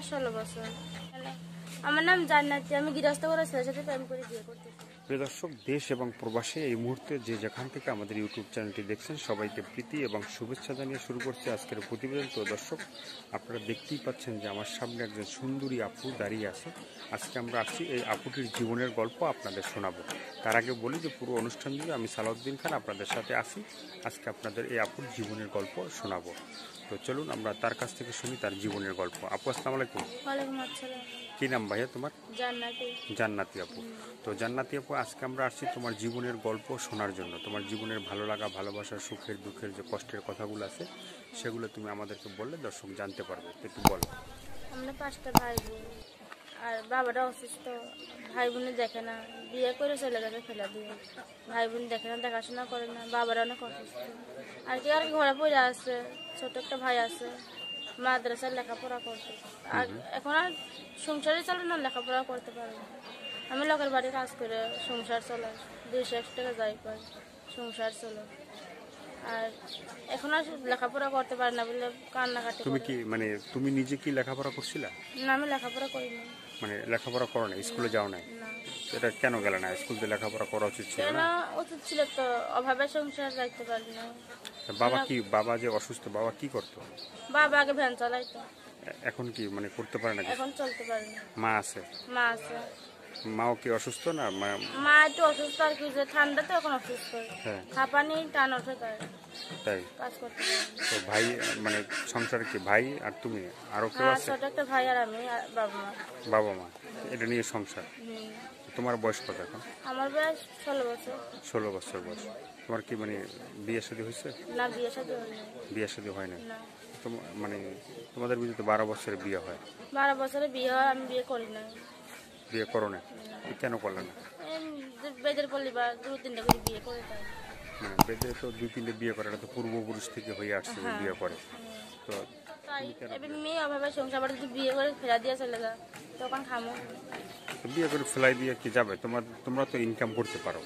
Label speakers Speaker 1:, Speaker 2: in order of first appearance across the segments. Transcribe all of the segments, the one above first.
Speaker 1: আর 16 বছর। আমার নাম জান্নাতি, আমি গৃহস্থ করে ছেলের সাথে প্রেম করে বিয়ে করতেছি।
Speaker 2: প্রিয় দর্শক, দেশ এবং প্রবাসে এই মুহূর্তে যে যেখান থেকে আমাদের ইউটিউব চ্যানেলটি দেখছেন সবাইকে প্রীতি এবং শুভেচ্ছা জানিয়ে শুরু করছে আজকের প্রতিবেদন। তো দর্শক, আপনারা দেখতেই পাচ্ছেন যে আমার সামনে একজন সুন্দরী আপু দাঁড়িয়ে আছে। আজকে আমরা আসছি এই আপুটির জীবনের গল্প আপনাদের শোনাবো। তার আগে বলি যে পুরো অনুষ্ঠান জুড়ে আমি সালাউদ্দিন খান আপনাদের সাথে আসি। আজকে আপনাদের এই আপুর জীবনের গল্প শোনাবো। তো চলুন আমরা তার কাছ থেকে শুনি তার জীবনের গল্প। আপু, আসসালামু আলাইকুম।
Speaker 1: ওয়ালাইকুম আসসালাম।
Speaker 2: কি নাম ভাইয়া তোমার?
Speaker 1: জান্নাতি।
Speaker 2: জান্নাতি আপু। তো জান্নাতি আপু, আজকে আমরা আসছি তোমার জীবনের গল্প শোনার জন্য। তোমার জীবনের ভালো লাগা, ভালোবাসা, সুখের দুঃখের যে কষ্টের কথাগুলো আছে সেগুলো তুমি আমাদেরকে বললে দর্শক জানতে পারবে। একটু বলো।
Speaker 1: আমরা 5টা ভাই বোন, আর বাবাটা অসুস্থ। ভাই বোনে দেখে না, বিয়ে করে চলে গেছে ফেলা দিয়ে। ভাই বোন দেখে না, দেখাশোনা করে না, বাবারা অনেক অসুস্থ। আর কি ঘরে পড়ে আছে, ছোট একটা ভাই আছে, মাদ্রাসায় লেখাপড়া করতে। আর এখন আর সংসারই চলে না, লেখাপড়া করতে পারে না। আমি লোকের বাড়ি কাজ করে সংসার চলে, 200 টাকা যাই পাই, সংসার চলে। আর এখন আর লেখাপড়া করতে পারে না বলে কান্নাকাটি।
Speaker 2: তুমি কি মানে তুমি নিজে কি লেখাপড়া করছিলা?
Speaker 1: না, আমি লেখাপড়া করিনি।
Speaker 2: মানে লেখাপড়া করো না, স্কুলে যাও না? এটা কেন গেলে না? স্কুলে লেখাপড়া করা উচিত ছিল না?
Speaker 1: উচিত ছিল তো, অভাবে সংসার রাখতে পারি না।
Speaker 2: বাবা যে অসুস্থ, বাবা কি করতো?
Speaker 1: বাবা আগে ভ্যান চালাইতো।
Speaker 2: এখন কি মানে করতে পারে না?
Speaker 1: এখন চলতে পারে না।
Speaker 2: মা আছে?
Speaker 1: মা আছে।
Speaker 2: মাও কি অসুস্থ না?
Speaker 1: মা একটু অসুস্থ, আর কি যে ঠান্ডাতে এখন অসুস্থ।
Speaker 2: হ্যাঁ,
Speaker 1: হাঁপানি টান ওঠে,
Speaker 2: তাই
Speaker 1: কাজ করতে পারে না।
Speaker 2: তো ভাই মানে সংসারে কি ভাই আর তুমি আরো কেউ আছে?
Speaker 1: ছোট একটা ভাই আর আমি, আর বাবা মা।
Speaker 2: এটা নিয়ে সংসার। তোমার বয়স কত এখন?
Speaker 1: আমার বয়স 16 বছর।
Speaker 2: 16 বছর বয়স। তোমার কি মানে বিয়ে শাদী হয়েছে?
Speaker 1: না, বিয়ে শাদী হয়নি।
Speaker 2: বিয়ে শাদী হয় না? মানে তোমাদের বিয়ে তো 12 বছরে বিয়ে হয়।
Speaker 1: 12 বছরে বিয়ে হয়, আমি বিয়ে করি না।
Speaker 2: বিয়ে করো না? কেন করলে না?
Speaker 1: বেদের পরিবার 2-3টা করে বিয়ে করে দেয়।
Speaker 2: মানে বেদে তো 2-3টে বিয়ে করে, এটা তো পূর্বপুরুষ থেকে হয়ে আসছে যে বিয়ে করে। তো
Speaker 1: তাই এবার মেয়ে অভাবে সংসার বাড়ি যদি বিয়ে করে ফেরা দিয়ে চলে যায় তখন খামো।
Speaker 2: বিয়ে করে ফেলাই দিয়ে কি যাবে? তোমরা তো ইনকাম করতে পারো।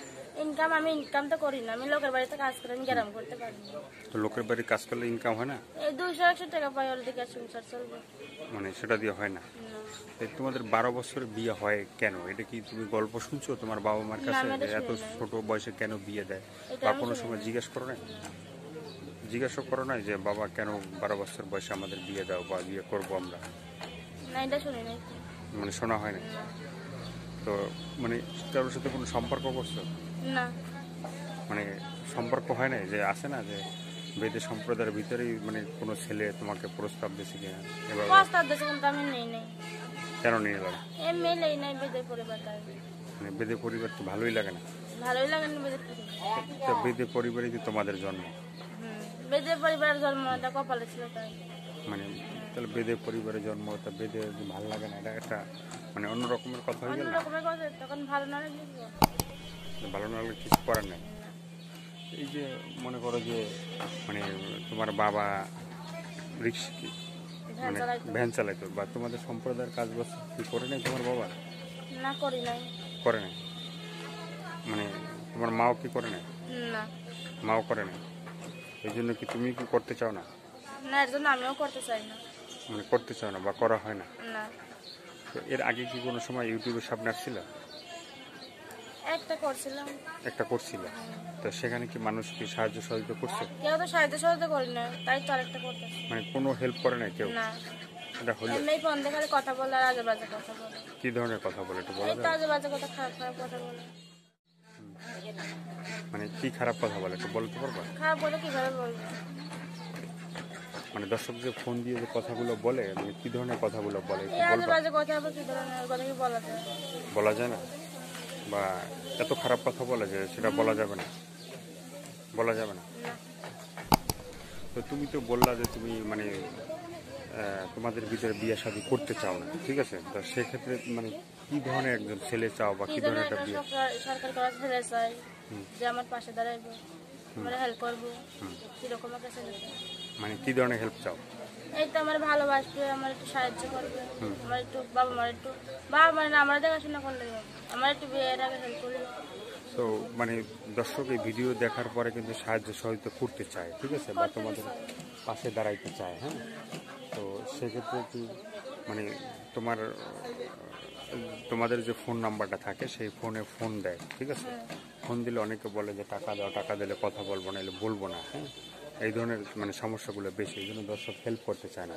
Speaker 1: আমি ইনকাম তো করি না, আমি লোকের বাড়িতে কাজ করে, আমি গ্রাম করতে পারি না।
Speaker 2: তো লোকের বাড়ি কাজ করলে ইনকাম হয় না?
Speaker 1: এই 200-100 টাকা পাই, ওর দিকে সংসার চলবে।
Speaker 2: মানে সেটা দিয়ে হয় না? তোমাদের 12 বছরে বিয়ে হয় কেন? এটা কি তুমি গল্প শুনছো তোমার বাবা মার কাছে যে এত ছোট বয়সে কেন বিয়ে দেয়? বা কোনো সময় জিজ্ঞেস করো না? জিজ্ঞাসা করো না যে বাবা কেন 12 বছর বয়সে আমাদের বিয়ে দাও বা বিয়ে করবো আমরা?
Speaker 1: না, এটা শুনি নাই।
Speaker 2: মানে শোনা হয় না? তো মানে কারোর সাথে কোনো সম্পর্ক করছো
Speaker 1: না?
Speaker 2: মানে সম্পর্ক হয় না যে আসে না যে বেদে সম্প্রদায়ের ভিতরেই মানে কোনো ছেলে তোমাকে প্রস্তাব দিয়েছে কিনা? এবার
Speaker 1: প্রস্তাব দিয়েছে কিন্তু আমি নেই নাই।
Speaker 2: কেন নিয়ে এলাম?
Speaker 1: মেলেই নাই বেদের পরিবারটা।
Speaker 2: মানে বেদে পরিবার তো ভালোই লাগে না?
Speaker 1: ভালোই লাগে না বেদের পরিবার।
Speaker 2: তো বেদে পরিবারই তো তোমাদের জন্ম।
Speaker 1: বেদের পরিবারের জন্মটা কপালে ছিল তাই।
Speaker 2: মানে তাহলে বেদে পরিবারের জন্ম, তা বেদে ভালো লাগে না, এটা একটা মানে অন্য রকমের কথা হয়ে গেল।
Speaker 1: তখন ভালো না লাগলে
Speaker 2: ভালো না লাগলে কিছু করার নেই। এই যে মনে করো যে মানে তোমার বাবা রিক্সা মানে ভ্যান চালাইতো, বা তোমাদের সম্প্রদায়ের কাজ বাজ কি করে নাই তোমার বাবা?
Speaker 1: না, করি নাই।
Speaker 2: করে নাই? মানে তোমার মাও কি করে নাই?
Speaker 1: না,
Speaker 2: মাও করে নাই। এই জন্য কি তুমি কি করতে চাও না?
Speaker 1: না, এর জন্য আমিও করতে চাই না।
Speaker 2: মানে করতে চাও না বা করা হয় না?
Speaker 1: না।
Speaker 2: তো এর আগে কি কোনো সময় ইউটিউবের সামনে আসছিল?
Speaker 1: একটা করছিলাম।
Speaker 2: একটা করছিল? তো সেখানে কি মানুষ কি সাহায্য সহযোগিতা করছে?
Speaker 1: কেউ তো সাহায্য করি না, তাই তো আরেকটা করতেছি।
Speaker 2: মানে কোনো হেল্প করে না কেউ?
Speaker 1: না।
Speaker 2: এটা হলো
Speaker 1: এমনি ফোন দিয়ে খালি কথা বলে আর আজে বাজে কথা বলে।
Speaker 2: কি ধরনের কথা বলে একটু বলা
Speaker 1: এই তো
Speaker 2: যাবে?
Speaker 1: আজে বাজে কথা, খারাপ খারাপ কথা বলে।
Speaker 2: মানে কি খারাপ কথা বলে একটু বলতে পারবা?
Speaker 1: খারাপ বলে কিভাবে বলবো?
Speaker 2: মানে দর্শক যে ফোন দিয়ে যে কথাগুলো বলে, মানে কি ধরনের কথাগুলো বলে একটু
Speaker 1: এই আজে
Speaker 2: বলবা?
Speaker 1: বাজে কথা হবে, কি ধরনের কথা কি বলা যায়?
Speaker 2: বলা যায় না? বা এত খারাপ কথা বলে যে সেটা বলা যাবে না? বলা যাবে না? তো তুমি তো বললা যে তুমি মানে তোমাদের ভিতরে বিয়ে শাদী করতে চাও না, ঠিক আছে? তো সেক্ষেত্রে মানে কি ধরনের একজন ছেলে চাও বা কি ধরনের একটা বিয়ে?
Speaker 1: সরকার করা ছেলে চাই যে আমার পাশে দাঁড়াইবো, আমার হেল্প করবো, কিরকম একটা ছেলে চাই।
Speaker 2: মানে কি ধরনের হেল্প চাও?
Speaker 1: এই তো আমার ভালোবাসবে, আমার একটু সাহায্য করবে, আমার একটু বাবা মার না আমার দেখাশোনা করলে হবে, আমার একটু বিয়ের আগে হেল্প করলে।
Speaker 2: তো মানে দর্শক এই ভিডিও দেখার পরে কিন্তু সাহায্য সহযোগিতা করতে চায়, ঠিক আছে? বা তোমাদের পাশে দাঁড়াইতে চায়, হ্যাঁ? তো সেক্ষেত্রে কি মানে তোমাদের যে ফোন নাম্বারটা থাকে সেই ফোনে ফোন দেয়, ঠিক আছে? ফোন দিলে অনেকে বলে যে টাকা দাও, টাকা দিলে কথা বলবো না, এলে বলবো না। হ্যাঁ, এই ধরনের মানে সমস্যাগুলো বেশি, এই জন্য দর্শক হেল্প করতে চায় না।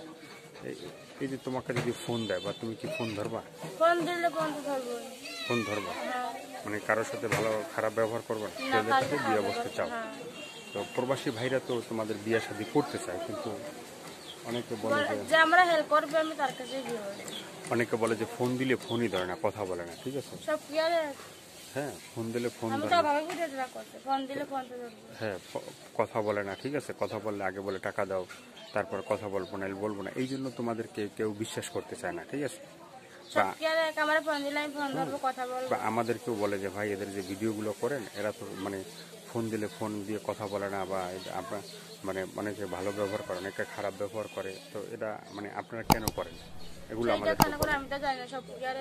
Speaker 2: এই যে তোমাকে যদি ফোন দেয় বা তুমি কি ফোন ধরবা?
Speaker 1: ফোন দিলে ফোন তো ধরবো।
Speaker 2: ফোন ধরবা মানে কারোর সাথে ভালো খারাপ ব্যবহার করবা না,
Speaker 1: না,
Speaker 2: যাদের
Speaker 1: কারোর
Speaker 2: সাথে
Speaker 1: সাথে
Speaker 2: বিয়ে
Speaker 1: খারাপ
Speaker 2: বসতে চাও।
Speaker 1: হ্যাঁ।
Speaker 2: তো প্রবাসী ভাইরা তো তোমাদের বিয়ে শাদী করতে চায়, কিন্তু অনেকে বলে যে
Speaker 1: যে আমরা হেল্প করবে আমি তার কাছে বিয়ে করবো।
Speaker 2: অনেকে বলে যে ফোন দিলে ফোনই ধরে না, কথা বলে না, ঠিক আছে?
Speaker 1: সব কি আর
Speaker 2: হ্যাঁ, ফোন দিলে ফোন
Speaker 1: আমি
Speaker 2: ধরে
Speaker 1: তো
Speaker 2: না।
Speaker 1: অভাবে বুঝে ট্রাক করতে ফোন দিলে ফোন তো ধরবো।
Speaker 2: হ্যাঁ, কথা বলে না, ঠিক আছে? কথা বললে আগে বলে টাকা দাও, তারপর কথা বলবো না, বলবো না। এই জন্য তোমাদেরকে কেউ বিশ্বাস করতে চায় না, ঠিক আছে?
Speaker 1: সব কি আর আমার ফোন দিলে আমি ফোন ধরবো, কথা বলবো।
Speaker 2: বা আমাদেরকেও বলে যে ভাই এদের যে ভিডিওগুলো করেন এরা তো মানে ফোন দিলে ফোন দিয়ে কথা বলে না, বা আপনার মানে অনেকে ভালো ব্যবহার করে, অনেকে খারাপ ব্যবহার করে। তো এটা মানে আপনারা কেন করেন এগুলো
Speaker 1: সেইটা
Speaker 2: আমাদেরকে
Speaker 1: কেন করে আমি তো জানি না, সব কি আর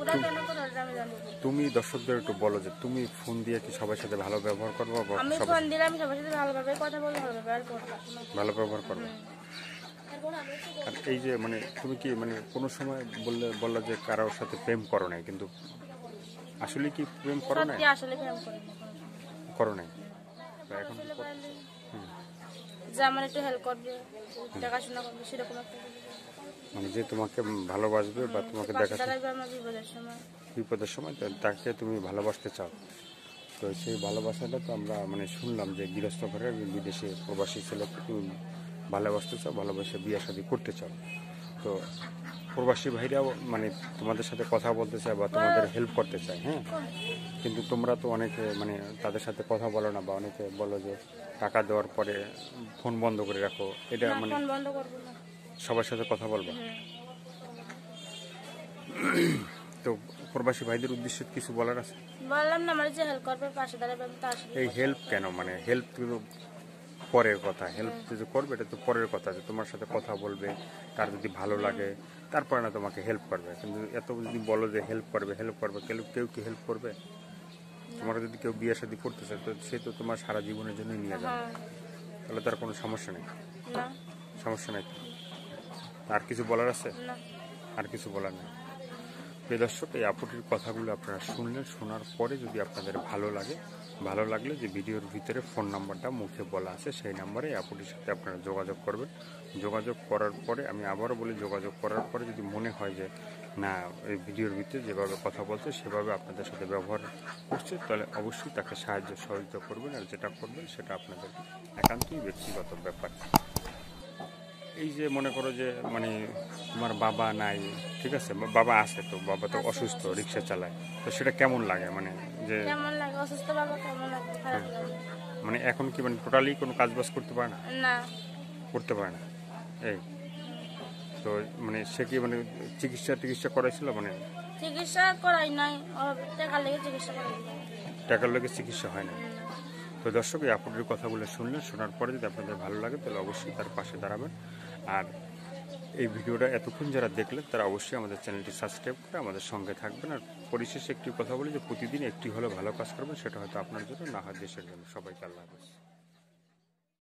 Speaker 1: ওরা কেন করে ওটা আমি জানি না।
Speaker 2: তুমি দর্শকদের একটু বলো যে তুমি ফোন দিয়ে কি সবার সাথে ভালো ব্যবহার করবো, বা
Speaker 1: আমি ফোন দিলে আমি সবার সাথে ভালোভাবে কথা বলবো, ভালোভাবে আর করবো না।
Speaker 2: ভালো ব্যবহার করবো? আর এই যে মানে তুমি কি মানে কোনো সময় বললা যে কারোর সাথে প্রেম করো নাই, কিন্তু আসলে কি প্রেম করো নাই?
Speaker 1: সত্যি আসলে প্রেম করি না কোনো সময়।
Speaker 2: করো নাই? তো এখন
Speaker 1: আসলে পারলে যে আমার একটু হেল্প করবে, দেখাশোনা করবে, সেরকম একটা
Speaker 2: মানে যে তোমাকে ভালোবাসবে বা তোমাকে
Speaker 1: পাশে
Speaker 2: দেখা
Speaker 1: দাঁড়াবে আমার বিপদের সময়।
Speaker 2: বিপদের সময়, তো তাকে তুমি ভালোবাসতে চাও। তো সেই ভালোবাসাটা তো আমরা মানে শুনলাম যে গৃহস্থ ঘরের বিদেশে প্রবাসী ছেলেকে তুমি ভালোবাসতে চাও, ভালোবাসে বিয়ে শাদী করতে চাও। তো প্রবাসী ভাইরাও মানে তোমাদের সাথে কথা বলতে চায় বা তোমাদের হেল্প করতে চায়। হ্যাঁ, কিন্তু তোমরা তো অনেকে মানে তাদের সাথে কথা বলো না, বা অনেকে বলো যে টাকা দেওয়ার পরে ফোন বন্ধ করে রাখো। এটা
Speaker 1: না,
Speaker 2: মানে
Speaker 1: ফোন বন্ধ করবো না।
Speaker 2: সবার সাথে কথা বলবো। তো প্রবাসী ভাইদের উদ্দেশ্যে কিছু বলার আছে?
Speaker 1: বললাম না, আমার যে হেল্প করবে পাশে দাঁড়াবে আমি তার সাথে
Speaker 2: এই হেল্প কেন, মানে হেল্প কিন্তু পরের কথা, হেল্প যে করবে এটা তো পরের কথা, যে তোমার সাথে কথা বলবে, তার যদি ভালো লাগে তারপরে না তোমাকে হেল্প করবে। কিন্তু এত যদি বলো যে হেল্প করবে হেল্প করবে, কেউ কি হেল্প করবে? তোমার যদি কেউ বিয়ে শাদী করতে চায় তো সে তো তোমার সারা জীবনের জন্যই নিয়ে যাবে, তাহলে তার কোনো সমস্যা নেই।
Speaker 1: না
Speaker 2: সমস্যা নেই। আর কিছু বলার আছে?
Speaker 1: না।
Speaker 2: আর কিছু বলার নেই। প্রিয় দর্শক, এই আপুটির কথাগুলো আপনারা শুনলেন। শোনার পরে যদি আপনাদের ভালো লাগলে যে ভিডিওর ভিতরে ফোন নাম্বারটা মুখে বলা আছে সেই নাম্বারে এই আপুটির সাথে আপনারা যোগাযোগ করবেন। যোগাযোগ করার পরে আমি আবারও বলি, যোগাযোগ করার পরে যদি মনে হয় যে না এই ভিডিওর ভিতরে যেভাবে কথা বলছে সেভাবে আপনাদের সাথে ব্যবহার করছে, তাহলে অবশ্যই তাকে সাহায্য সহযোগিতা করবেন। আর যেটা করবেন সেটা আপনাদের একান্তই ব্যক্তিগত ব্যাপার। এই যে মনে করো যে মানে তোমার বাবা নাই, ঠিক আছে, বাবা আছে, তো বাবা তো অসুস্থ, রিক্সা চালায়, তো সেটা কেমন লাগে? মানে যে
Speaker 1: কেমন লাগে অসুস্থ বাবা, কেমন লাগে? খারাপ লাগে।
Speaker 2: মানে এখন কি মানে টোটালি কোনো কাজ বাজ করতে পারে না?
Speaker 1: না,
Speaker 2: করতে পারে না। এই তো মানে সে কি মানে চিকিৎসা করাইছিল? মানে
Speaker 1: চিকিৎসা করাই নাই, টাকার লেগে চিকিৎসা করাই নাই।
Speaker 2: টাকার লোকে চিকিৎসা হয় না। তো দর্শক, এই আপুটির কথাগুলো শুনলেন। শোনার পরে যদি আপনাদের ভালো লাগে তাহলে অবশ্যই তার পাশে দাঁড়াবেন। আর এই ভিডিওটা এতক্ষণ যারা দেখলেন তারা অবশ্যই আমাদের চ্যানেলটি সাবস্ক্রাইব করে আমাদের সঙ্গে থাকবেন। আর পরিশেষে একটি কথা বলি যে প্রতিদিন একটি হলে ভালো কাজ করবেন, সেটা হয়তো আপনার জন্য, না হয় দেশের জন্য। সবাইকে আল্লাহ হাফেজ।